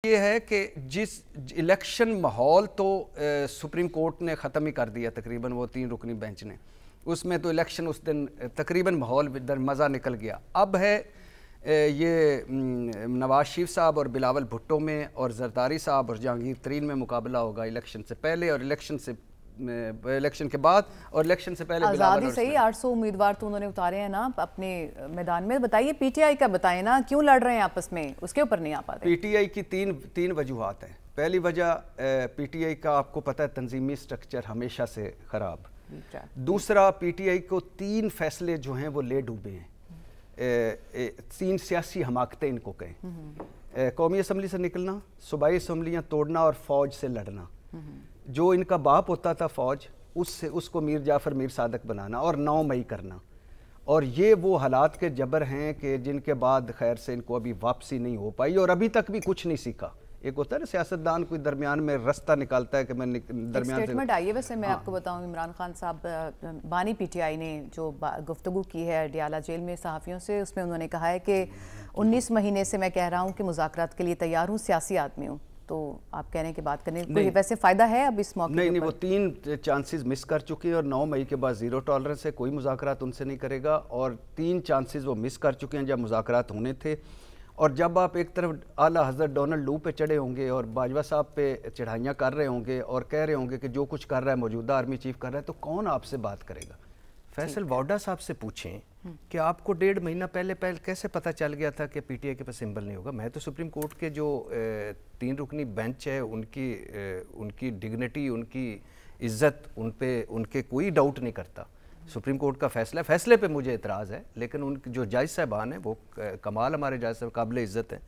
یہ ہے کہ جس الیکشن ماحول تو سپریم کورٹ نے ختم ہی کر دیا تقریباً، وہ 3 رکنی بینچ نے، اس میں تو الیکشن اس دن تقریباً ماحول در مزہ نکل گیا۔ اب ہے یہ نواز شریف صاحب اور بلاول بھٹو میں اور زرداری صاحب اور جہانگیر ترین میں مقابلہ ہوگا الیکشن سے پہلے اور الیکشن کے بعد اور الیکشن سے پہلے آزاد ہی صحیح 800 امیدوار تو انہوں نے اتارے ہیں نا اپنے میدان میں۔ بتائیے پی ٹی آئی کا بتائیں نا، کیوں لڑ رہے ہیں آپس میں، اس کے اوپر نہیں آ پاتے؟ پی ٹی آئی کی تین وجوہات ہیں۔ پہلی وجہ پی ٹی آئی کا آپ کو پتہ ہے تنظیمی سٹرکچر ہمیشہ سے خراب۔ دوسرا پی ٹی آئی کو 3 فیصلے جو ہیں وہ لے ڈوبے ہیں، 3 سیاسی حماقتیں ان کو کہیں، قومی اسمبلی سے نکلنا، صوبائی اسمبلیاں توڑنا اور فوج سے لڑنا۔ جو ان کا باپ ہوتا تھا فوج، اس کو میر جعفر میر صادق بنانا اور 9 مئی کرنا، اور یہ وہ حالات کے جبر ہیں کہ جن کے بعد خیر سے ان کو ابھی واپسی نہیں ہو پائی اور ابھی تک بھی کچھ نہیں سیکھا۔ ایک ہوتا ہے نا سیاستدان کوئی درمیان میں رستہ نکالتا ہے کہ میں درمیان سے سٹیٹمنٹ آئی ہے۔ ویسے میں آپ کو بتاؤں، عمران خان صاحب بانی پی ٹی آئی نے جو گفتگو کی ہے ڈیالہ جیل میں صحافیوں سے، اس میں انہوں نے کہا ہے کہ 19 مہینے سے میں کہہ رہا ہوں کہ مذاکرات کے لیے تیار ہوں، سیاسی آدمی ہوں۔ تو آپ کہنے کی بات کرنے کوئی ویسے فائدہ ہے اب اس موقع؟ نہیں، وہ 3 چانسز مس کر چکے ہیں اور 9 مئی کے بعد 0 ٹالرنس ہے، کوئی مذاکرات ان سے نہیں کرے گا، اور 3 چانسز وہ مس کر چکے ہیں جب مذاکرات ہونے تھے۔ اور جب آپ ایک طرف اعلیٰ حضرت ڈونلڈ لو پہ چڑھے ہوں گے اور باجوہ صاحب پہ چڑھائیاں کر رہے ہوں گے اور کہہ رہے ہوں گے کہ جو کچھ کر رہا ہے موجودہ آرمی چیف کر رہا ہے، تو کون آپ سے بات کرے گا؟ فیصل وارڈا صاحب سے پوچھیں کہ آپ کو 1.5 مہینہ پہلے کیسے پتہ چل گیا تھا کہ پی ٹی آئی کے پاس سمبل نہیں ہوگا؟ میں تو سپریم کورٹ کے جو 3 رکنی بینچ ہے ان کی ڈگنیٹی، ان کی عزت، ان کے کوئی ڈاؤٹ نہیں کرتا۔ سپریم کورٹ کا فیصلے پہ مجھے اعتراض ہے، لیکن ان جو جج صاحبان ہیں وہ کمال ہمارے جج صاحب قابل عزت ہیں،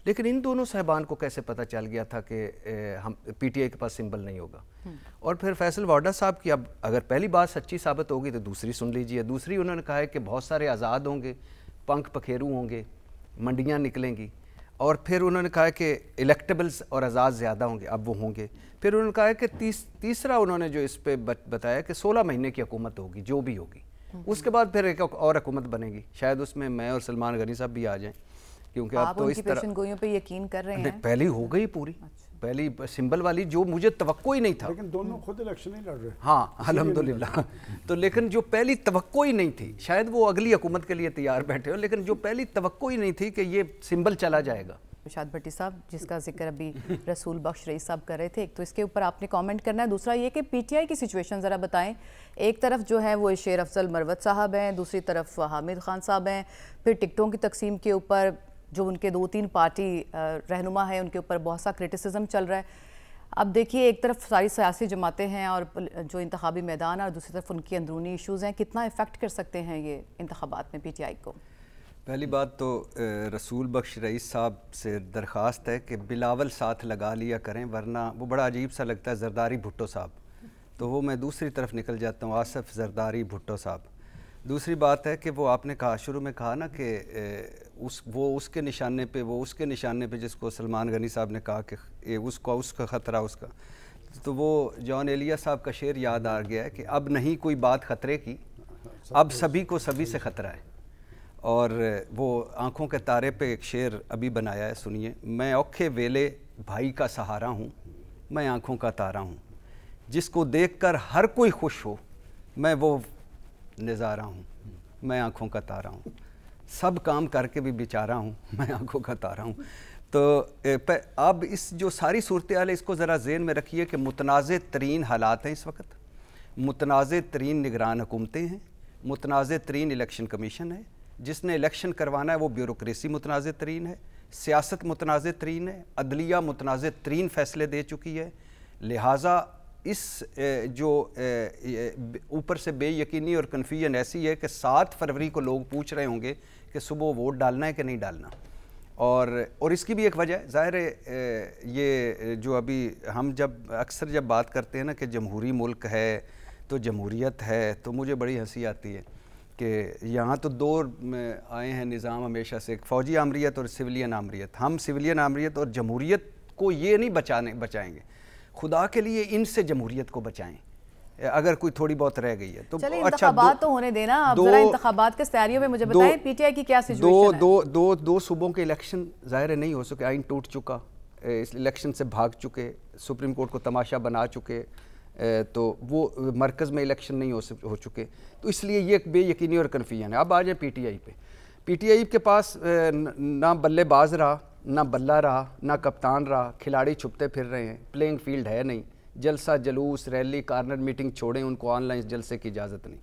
لیکن ان دونوں صاحبان کو کیسے پتہ چل گیا تھا کہ ہم پی ٹی آئی کے پاس سمبل نہیں ہوگا؟ اور پھر فیصل وارڈا صاحب کی اب اگر پہلی بات سچی ثابت ہوگی تو دوسری سن لیجیے۔ دوسری انہوں نے کہا ہے کہ بہت سارے آزاد ہوں گے، پنکھ پکھیرو ہوں گے، منڈیاں نکلیں گی، اور پھر انہوں نے کہا ہے کہ الیکٹیبلز اور آزاد زیادہ ہوں گے، اب وہ ہوں گے۔ پھر انہوں نے کہا ہے کہ تیسرا انہوں نے جو اس پہ بتایا کہ 16 مہینے کی حکومت ہوگی، جو بھی ہوگی، اس کے بعد پھر ایک اور حکومت بنے گی، شاید اس میں اور سلمان غنی صاحب بھی آ جائیں، کیونکہ اب تو اس طرح پیشن گوئیوں پہ یقین کر رہے ہیں۔ پہلی ہو گئی پوری، پہلی سمبل والی جو مجھے توقع ہی نہیں تھا، لیکن دونوں خود الیکشن ہی لڑ رہے ہیں۔ ہاں الحمدللہ، تو لیکن جو پہلی توقع ہی نہیں تھی، شاید وہ اگلی حکومت کے لیے تیار بیٹھے ہو، لیکن جو پہلی توقع ہی نہیں تھی کہ یہ سمبل چلا جائے گا۔ ارشاد بھٹی صاحب، جس کا ذکر ابھی رسول بخش رئیس صاحب کر رہے تھے، ایک تو اس کے اوپر آپ نے کامنٹ کرنا ہے، دوسرا یہ کہ پی ٹی آئی کی سچویشن ذرا بتائیں۔ ایک طرف جو ہے وہ شیر افضل مروت صاحب ہیں، دوسری طرف حامد خان صاحب ہیں، پھر ٹکٹوں کی تقسیم کے اوپر جو ان کے 2-3 پارٹی رہنما ہیں ان کے اوپر بہت سا کرٹیسزم چل رہا ہے۔ اب دیکھیے ایک طرف ساری سیاسی جماعتیں ہیں اور جو انتخابی میدان اور دوسری طرف ان کی اندرونی ایشوز ہیں، کتنا افیکٹ کر سکتے ہیں یہ انتخابات میں پی ٹی آئی کو؟ پہلی بات تو رسول بخش رئیس صاحب سے درخواست ہے کہ بلاول ساتھ لگا لیا کریں، ورنہ وہ بڑا عجیب سا لگتا ہے زرداری بھٹو صاحب، تو وہ میں دوسری طرف نکل جاتا ہوں، آصف زرداری بھٹو صاحب۔ دوسری بات ہے کہ وہ آپ نے کہا شروع میں کہا نا کہ وہ اس کے نشانے پہ جس کو سلمان غنی صاحب نے کہا کہ اس کا خطرہ اس کا، تو وہ جان ایلیا صاحب کا شعر یاد آ گیا ہے کہ اب نہیں کوئی بات خطرے کی، اب سبھی کو سبھی سے خطرہ ہے۔ اور وہ آنکھوں کے تارے پہ ایک شعر ابھی بنایا ہے، سنیے۔ میں اوکھے ویلے بھائی کا سہارا ہوں، میں آنکھوں کا تارا ہوں، جس کو دیکھ کر ہر کوئی خوش ہو، میں وہ نظارہ ہوں، میں آنکھوں کا تارا ہوں، سب کام کر کے بھی بیچارہ ہوں، میں آنکھوں کا تارا ہوں۔ تو اب اس جو ساری صورتحال ہے اس کو ذرا ذہن میں رکھیے کہ متنازع ترین حالات ہیں اس وقت، متنازع ترین نگران حکومتیں ہیں، متنازع ترین الیکشن کمیشن ہے، جس نے الیکشن کروانا ہے وہ بیوروکریسی متنازع ترین ہے، سیاست متنازع ترین ہے، عدلیہ متنازع ترین فیصلے دے چکی ہے، لہٰذا اس جو اوپر سے بے یقینی اور کنفیوژن ایسی ہے کہ 7 فروری کو لوگ پوچھ رہے ہوں گے کہ صبح ووٹ ڈالنا ہے کہ نہیں ڈالنا، اور اس کی بھی ایک وجہ ہے، ظاہر ہے یہ جو ابھی ہم اکثر جب بات کرتے ہیں نا کہ جمہوری ملک ہے تو جمہوریت ہے، تو مجھے بڑی ہنسی آتی ہے کہ یہاں تو 2 آئے ہیں نظام ہمیشہ سے، ایک فوجی آمریت اور سویلین آمریت۔ ہم سویلین آمریت اور جمہوریت کو یہ نہیں بچائیں گے، خدا کے لیے ان سے جمہوریت کو بچائیں اگر کوئی تھوڑی بہت رہ گئی ہے تو۔ چلیں انتخابات تو ہونے دینا، اب ذرا انتخابات کے سیناریو میں مجھے بتائیں پی ٹی آئی کی کیا سچویشن ہے؟ دو صوبوں کے الیکشن ظاہر نہیں ہو سکے، آئین ٹوٹ چکا، اس الیکشن سے بھاگ چکے, سپریم کورٹ کو تماشا بنا چکے, تو وہ مرکز میں الیکشن نہیں ہو چکے, تو اس لیے یہ ایک بے یقینی اور کنفیوژن ہے. اب آ جائیں پی ٹی آئی پہ. پی ٹی آئی کے پاس نہ بلے باز رہا, نہ بلہ رہا, نہ کپتان رہا, کھلاڑی چھپتے پھر رہے ہیں, پلینگ فیلڈ ہے نہیں, جلسہ جلوس ریلی کارنر میٹنگ چھوڑیں, ان کو آن لائن جلسے کی اجازت نہیں.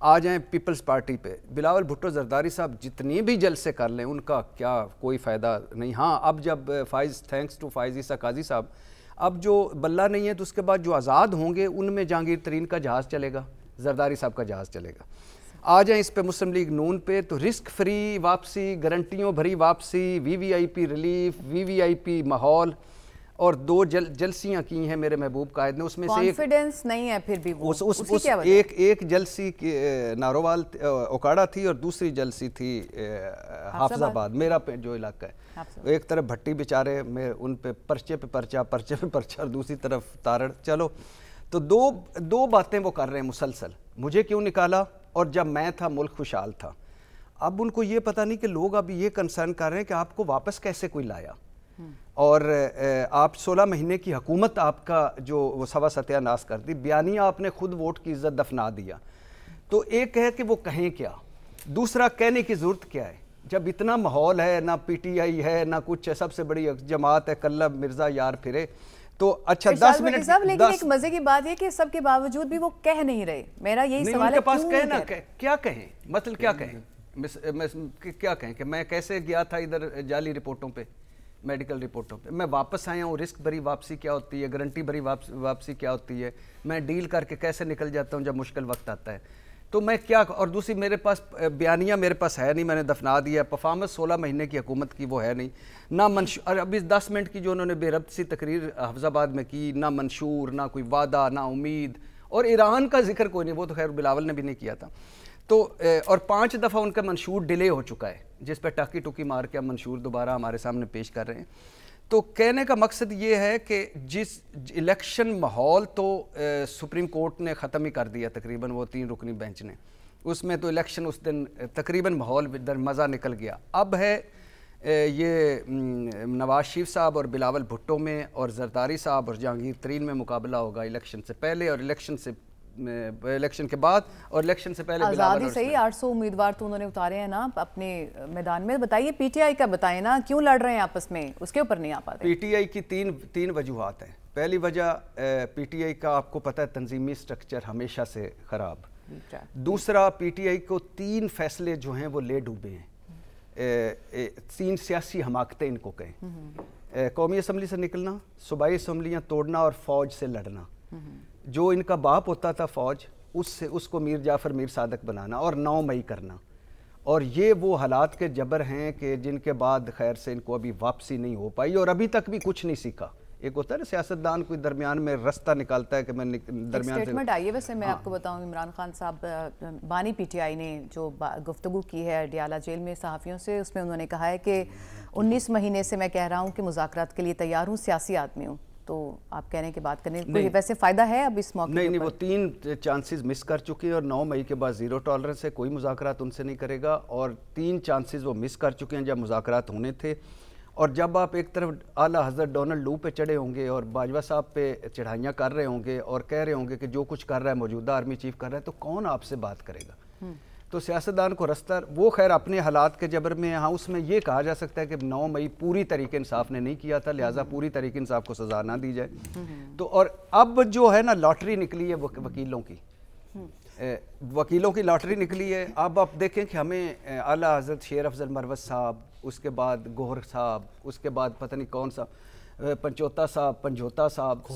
آ جائیں پیپلز پارٹی پہ, بلاول بھٹو زرداری صاحب جتنی بھی جلسے کر لیں ان کا کیا کوئی فائدہ نہیں. ہاں اب جب تھینکس ٹو فائز عیسیٰ قاضی صاحب, اب جو بلہ نہیں ہے تو اس کے بعد جو آزاد ہوں گے ان میں جہانگیر ترین کا جہاز چلے گا, زرداری صاحب کا جہاز چلے گا. آ جائیں اس پہ مسلم لیگ نون پہ, تو رسک فری واپسی, گارنٹیوں بھری واپسی, وی وی آئی پی ریلیف, وی وی آئی پی ماحول, اور 2 جلسیاں کی ہیں میرے محبوب قائد نے, اس میں سے کانفیڈنس نہیں ہے پھر بھی وہ ایک جلسی ناروال اوکاڑا تھی اور دوسری جلسی تھی حافظ آباد, میرا جو علاقہ ہے. ایک طرف بھٹی بیچارے میں ان پہ پرچے پہ پرچہ اور دوسری طرف تارڑ. چلو تو دو باتیں وہ کر رہے ہیں مسلسل. مجھے کیوں نکالا, اور جب میں تھا ملک خوشحال تھا. اب ان کو یہ پتہ نہیں کہ لوگ اب یہ کنسرن کر رہے ہیں کہ آپ کو واپس کیسے کوئی لایا, اور آپ 16 مہینے کی حکومت آپ کا جو وہ سوا ستیہ ناس کر دی, بیانیہ آپ نے خود ووٹ کی عزت دفنا دیا. تو ایک ہے کہ وہ کہیں کیا, دوسرا کہنے کی ضرورت کیا ہے جب اتنا ماحول ہے, نہ پی ٹی آئی ہے نہ کچھ ہے, سب سے بڑی جماعت ہے کلب مرزا یار پھرے. تو اچھا 10 منٹ لیکن ایک مزے کی بات یہ کہ سب کے باوجود بھی وہ کہہ نہیں رہے. میرا یہی سوال ہے ان کے پاس کہنا کیا کہیں, مطلب کیا کہیں, کیا کہیں کہ میں کیسے گیا تھا ادھر جعلی رپورٹوں پہ, میڈیکل رپورٹوں پہ, میں واپس آیا ہوں, رسک بھری واپسی کیا ہوتی ہے, گارنٹی بھری واپسی کیا ہوتی ہے, میں ڈیل کر کے کیسے نکل جاتا ہوں جب مشکل وقت آتا ہے. تو میں کیا, اور دوسری میرے پاس بیانیہ میرے پاس ہے نہیں, میں نے دفنا دیا. پرفارمنس 16 مہینے کی حکومت کی وہ ہے نہیں, نہ منشور, اور ابھی 10 منٹ کی جو انہوں نے بے ربط سی تقریر حافظ آباد میں کی, نہ منشور, نہ کوئی وعدہ, نہ امید, اور ایران کا ذکر کوئی نہیں, وہ تو خیر بلاول نے بھی نہیں کیا تھا. تو اور 5 دفعہ ان کا منشور ڈیلے ہو چکا ہے, جس پہ ٹاکی ٹوکی مار کے منشور دوبارہ ہمارے سامنے پیش کر رہے ہیں. تو کہنے کا مقصد یہ ہے کہ جس الیکشن ماحول تو سپریم کورٹ نے ختم ہی کر دیا تقریباً, وہ 3 رکنی بینچ نے, اس میں تو الیکشن اس دن تقریباً ماحول در مزہ نکل گیا. اب ہے یہ نواز شریف صاحب اور بلاول بھٹو میں, اور زرداری صاحب اور جہانگیر ترین میں مقابلہ ہوگا الیکشن سے پہلے اور الیکشن کے بعد, اور الیکشن سے پہلے آزادی صحیح 800 امیدوار تو انہوں نے اتارے ہیں نا اپنے میدان میں. بتائیے پی ٹی آئی کا بتائیں نا, کیوں لڑ رہے ہیں آپس میں, اس کے اوپر نہیں آ پاتے. پی ٹی آئی کی تین وجوہات ہیں. پہلی وجہ پی ٹی آئی کا آپ کو پتہ ہے تنظیمی سٹرکچر ہمیشہ سے خراب. دوسرا پی ٹی آئی کو 3 فیصلے جو ہیں وہ لے ڈوبے ہیں, 3 سیاسی حماقتیں ان کو کہیں. قومی اسمبلی سے نکلنا, صوبائی اسمبلیاں توڑنا, اور فوج سے لڑنا. جو ان کا باپ ہوتا تھا فوج, اس کو میر جعفر میر صادق بنانا اور 9 مئی کرنا. اور یہ وہ حالات کے جبر ہیں کہ جن کے بعد خیر سے ان کو ابھی واپسی نہیں ہو پائی, اور ابھی تک بھی کچھ نہیں سیکھا. ایک ہوتا ہے نا سیاستدان کوئی درمیان میں رستہ نکالتا ہے کہ میں درمیان سے. اسٹیٹمنٹ آئی ہے ویسے, میں آپ کو بتاؤں, عمران خان صاحب بانی پی ٹی آئی نے جو گفتگو کی ہے ڈیالہ جیل میں صحافیوں سے, اس میں انہوں نے کہا ہے کہ 19 مہینے سے میں کہہ رہا ہوں کہ مذاکرات کے لیے تیار ہوں, سیاسی آدمی ہوں. تو آپ کہنے کی بات کرنے کوئی ویسے فائدہ ہے اب اس موقع؟ نہیں, وہ 3 چانسز مس کر چکے ہیں, اور 9 مئی کے بعد 0 ٹالرنس ہے, کوئی مذاکرات ان سے نہیں کرے گا. اور 3 چانسز وہ مس کر چکے ہیں جب مذاکرات ہونے تھے. اور جب آپ ایک طرف اعلیٰ حضرت ڈونلڈ لو پہ چڑھے ہوں گے اور باجوہ صاحب پہ چڑھائیاں کر رہے ہوں گے اور کہہ رہے ہوں گے کہ جو کچھ کر رہا ہے موجودہ آرمی چیف کر رہا ہے, تو کون آپ سے بات کرے گا؟ تو سیاستدان کو رستہ وہ خیر اپنے حالات کے جبر میں, ہاں اس میں یہ کہا جا سکتا ہے کہ 9 مئی پوری طریقے انصاف نے نہیں کیا تھا, لہٰذا پوری طریقے انصاف کو سزا نہ دی جائے. تو اور اب جو ہے نا لاٹری نکلی ہے وکیلوں کی لاٹری نکلی ہے. اب آپ دیکھیں کہ ہمیں اعلیٰ حضرت شیر افضل مروت صاحب, اس کے بعد گوہر صاحب, اس کے بعد پتہ نہیں کون سا پنجوتا صاحب,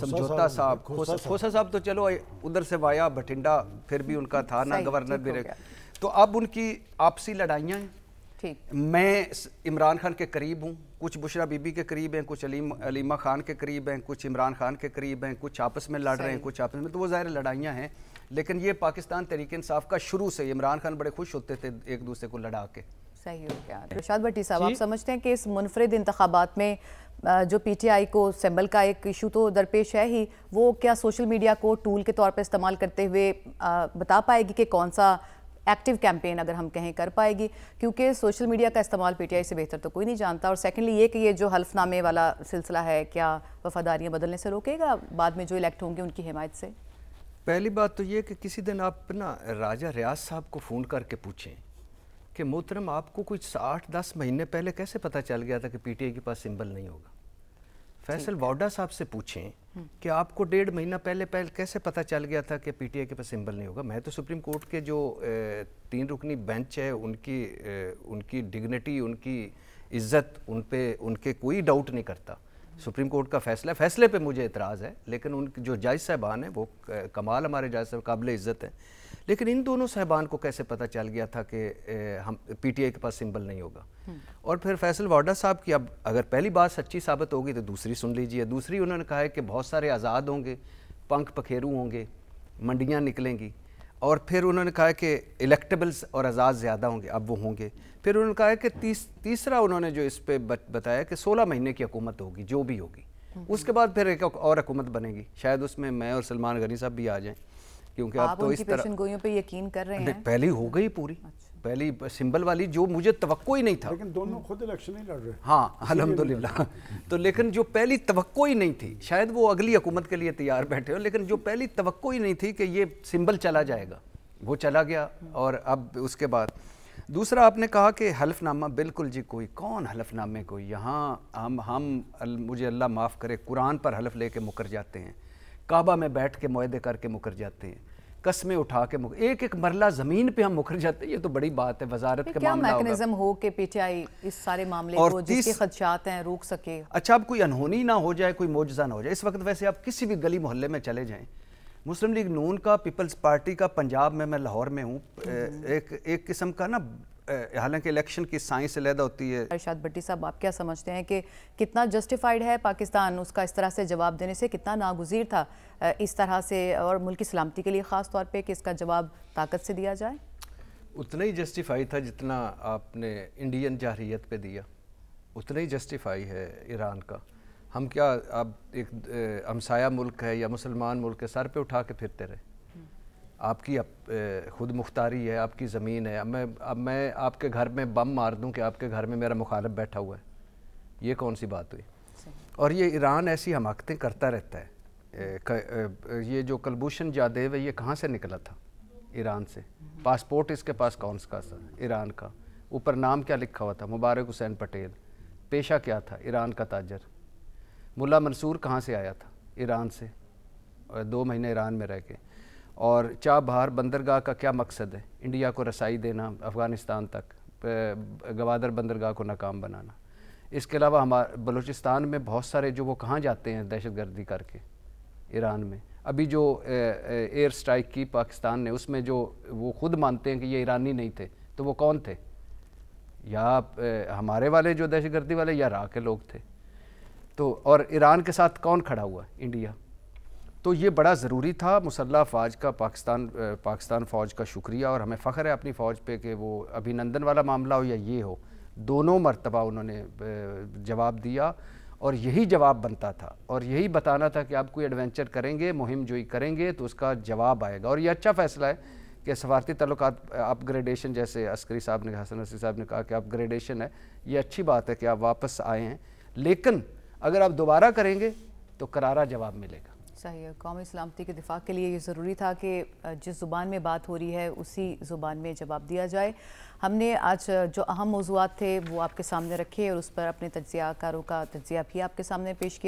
سمجھوتا صاحب, کھوسا صاحب تو چلو ادھر سے وایا بٹھنڈا, پھر بھی ان کا تھا نا گورنر بھی رہے. تو اب ان کی آپسی لڑائیاں ہیں. میں عمران خان کے قریب ہوں, کچھ بشرا بی بی کے قریب ہیں, کچھ علیمہ خان کے قریب ہیں, کچھ عمران خان کے قریب ہیں, کچھ آپس میں لڑ رہے ہیں, کچھ آپس میں, تو وہ ظاہر لڑائیاں ہیں. لیکن یہ پاکستان تحریک انصاف کا شروع سے عمران خان بڑے خوش ہوتے تھے ایک دوسرے کو لڑا کے. صحیح ہو گیا. رشاد بھٹی صاحب, آپ سمجھتے ہیں کہ اس منفرد انتخابات میں جو پی ٹی آئی کو سمبل کا ایک ایشو تو درپیش ہے ہی, وہ کیا سوشل میڈیا کو ٹول کے طور پر استعمال کرتے ہوئے بتا پائے گی کہ کون سا ایکٹیو کیمپین اگر ہم کہیں کر پائے گی، کیونکہ سوشل میڈیا کا استعمال پی ٹی آئی سے بہتر تو کوئی نہیں جانتا. اور سیکنڈلی یہ کہ یہ جو حلف نامے والا سلسلہ ہے کیا وفاداریاں بدلنے سے روکے گا بعد میں جو الیکٹ ہوں گے ان کی حمایت سے؟ پہلی بات تو یہ کہ کسی دن آپ نا راجہ ریاض صاحب کو فون کر کے پوچھیں کہ محترم آپ کو کچھ 8-10 مہینے پہلے کیسے پتہ چل گیا تھا کہ پی ٹی آئی کے پاس سمبل نہیں ہوگا. فیصل وارڈا صاحب سے پوچھیں کہ آپ کو 1.5 مہینہ پہلے کیسے پتہ چل گیا تھا کہ پی ٹی آئی کے پاس سمبل نہیں ہوگا. میں تو سپریم کورٹ کے جو 3 رکنی بینچ ہے ان کی ڈگنیٹی، ان کی عزت، ان کے کوئی ڈاؤٹ نہیں کرتا. سپریم کورٹ کا فیصلے پہ مجھے اعتراض ہے، لیکن ان جو جج صاحبان ہیں وہ کمال ہمارے جج صاحب قابل عزت ہیں. لیکن ان دونوں صاحبان کو کیسے پتہ چل گیا تھا کہ ہم پی ٹی آئی کے پاس سمبل نہیں ہوگا؟ اور پھر فیصل وارڈا صاحب کی اب اگر پہلی بات سچی ثابت ہوگی تو دوسری سن لیجیے. دوسری انہوں نے کہا ہے کہ بہت سارے آزاد ہوں گے، پنکھ پکھیرو ہوں گے، منڈیاں نکلیں گی. اور پھر انہوں نے کہا ہے کہ الیکٹیبلز اور آزاد زیادہ ہوں گے، اب وہ ہوں گے. پھر انہوں نے کہا ہے کہ تیسرا انہوں نے جو اس پہ بتایا کہ 16 مہینے کی حکومت ہوگی جو بھی ہوگی. اس کے بعد پھر ایک اور حکومت بنے گی، شاید اس میں میں اور سلمان غنی صاحب بھی آ جائیں، کیونکہ اب تو اس طرح پیشن گوئیوں پہ یقین کر رہے ہیں. پہلی ہو گئی پوری، پہلی سمبل والی جو مجھے توقع ہی نہیں تھا. لیکن دونوں خود الیکشن ہی لڑ رہے ہیں. ہاں الحمدللہ. تو لیکن جو پہلی توقع ہی نہیں تھی، شاید وہ اگلی حکومت کے لیے تیار بیٹھے ہو، لیکن جو پہلی توقع ہی نہیں تھی کہ یہ سمبل چلا جائے گا وہ چلا گیا. اور اب اس کے بعد دوسرا آپ نے کہا کہ حلف نامہ، بالکل جی کوئی کون حلف نامے کوئی یہاں ہم مجھے اللہ معاف کرے قرآن پر حلف لے کے مکر جاتے ہیں، کعبہ میں بیٹھ کے معاہدے کر کے مکر جاتے ہیں، قسمیں اٹھا کے ایک مرلہ زمین پہ ہم مکر جاتے ہیں. یہ تو بڑی بات ہے، وزارت کے معاملہ ہوگا. کیا میکنزم ہو کہ پی ٹی آئی اس سارے معاملے کو جس کے خدشات ہیں روک سکے؟ اچھا اب کوئی انہونی نہ ہو جائے، کوئی معجزہ نہ ہو جائے. اس وقت ویسے آپ کسی بھی گلی محلے میں چلے جائیں، مسلم لیگ نون کا، پیپلز پارٹی کا، پنجاب میں لاہور میں ہوں، ایک قسم کا نا، حالانکہ الیکشن کی سائنس علیحدہ ہوتی ہے. ارشاد بھٹی صاحب آپ کیا سمجھتے ہیں کہ کتنا جسٹیفائیڈ ہے پاکستان اس کا اس طرح سے جواب دینے سے؟ کتنا ناگزیر تھا اس طرح سے، اور ملک کی سلامتی کے لیے خاص طور پہ، کہ اس کا جواب طاقت سے دیا جائے؟ اتنا ہی جسٹیفائی تھا جتنا آپ نے انڈین جارحیت پہ دیا، اتنا ہی جسٹیفائی ہے ایران کا. ہم کیا اب ایک ہمسایہ ملک ہے یا مسلمان ملک ہے سر پہ اٹھا کے پھرتے رہے؟ آپ کی خود مختاری ہے، آپ کی زمین ہے. اب میں آپ کے گھر میں بم مار دوں کہ آپ کے گھر میں میرا مخالف بیٹھا ہوا ہے، یہ کون سی بات ہوئی؟ اور یہ ایران ایسی حماقتیں کرتا رہتا ہے. یہ جو کلبھوشن جادیو ہے یہ کہاں سے نکلا تھا؟ ایران سے. پاسپورٹ اس کے پاس کون سا تھا؟ ایران کا. اوپر نام کیا لکھا ہوا تھا؟ مبارک حسین پٹیل. پیشہ کیا تھا؟ ایران کا تاجر. ملا منصور کہاں سے آیا تھا؟ ایران سے، 2 مہینے ایران میں رہ کے. اور چاہ بہار بندرگاہ کا کیا مقصد ہے؟ انڈیا کو رسائی دینا افغانستان تک، گوادر بندرگاہ کو ناکام بنانا. اس کے علاوہ ہمارے بلوچستان میں بہت سارے جو وہ کہاں جاتے ہیں دہشت گردی کر کے؟ ایران میں. ابھی جو ایئر سٹرائک کی پاکستان نے، اس میں جو وہ خود مانتے ہیں کہ یہ ایرانی نہیں تھے، تو وہ کون تھے؟ یا ہمارے والے جو دہشت گردی والے، یا راہ کے لوگ تھے. تو اور ایران کے ساتھ کون کھڑا ہوا؟ انڈیا. تو یہ بڑا ضروری تھا مسلح افواج کا، پاکستان فوج کا شکریہ، اور ہمیں فخر ہے اپنی فوج پہ کہ وہ ابھی نندن والا معاملہ ہو یا یہ ہو، دونوں مرتبہ انہوں نے جواب دیا. اور یہی جواب بنتا تھا، اور یہی بتانا تھا کہ آپ کوئی ایڈونچر کریں گے، مہم جوئی کریں گے تو اس کا جواب آئے گا. اور یہ اچھا فیصلہ ہے کہ سفارتی تعلقات اپ گریڈیشن، جیسے عسکری صاحب نے، حسن عسکری صاحب نے کہا کہ اپ گریڈیشن ہے، یہ اچھی بات ہے کہ آپ واپس آئے ہیں. لیکن اگر آپ دوبارہ کریں گے تو کرارا جواب ملے گا. صحیح ہے. قومی سلامتی کے دفاع کے لیے یہ ضروری تھا کہ جس زبان میں بات ہو رہی ہے اسی زبان میں جواب دیا جائے. ہم نے آج جو اہم موضوعات تھے وہ آپ کے سامنے رکھے، اور اس پر اپنے تجزیہ کاروں کا تجزیہ بھی آپ کے سامنے پیش کیا.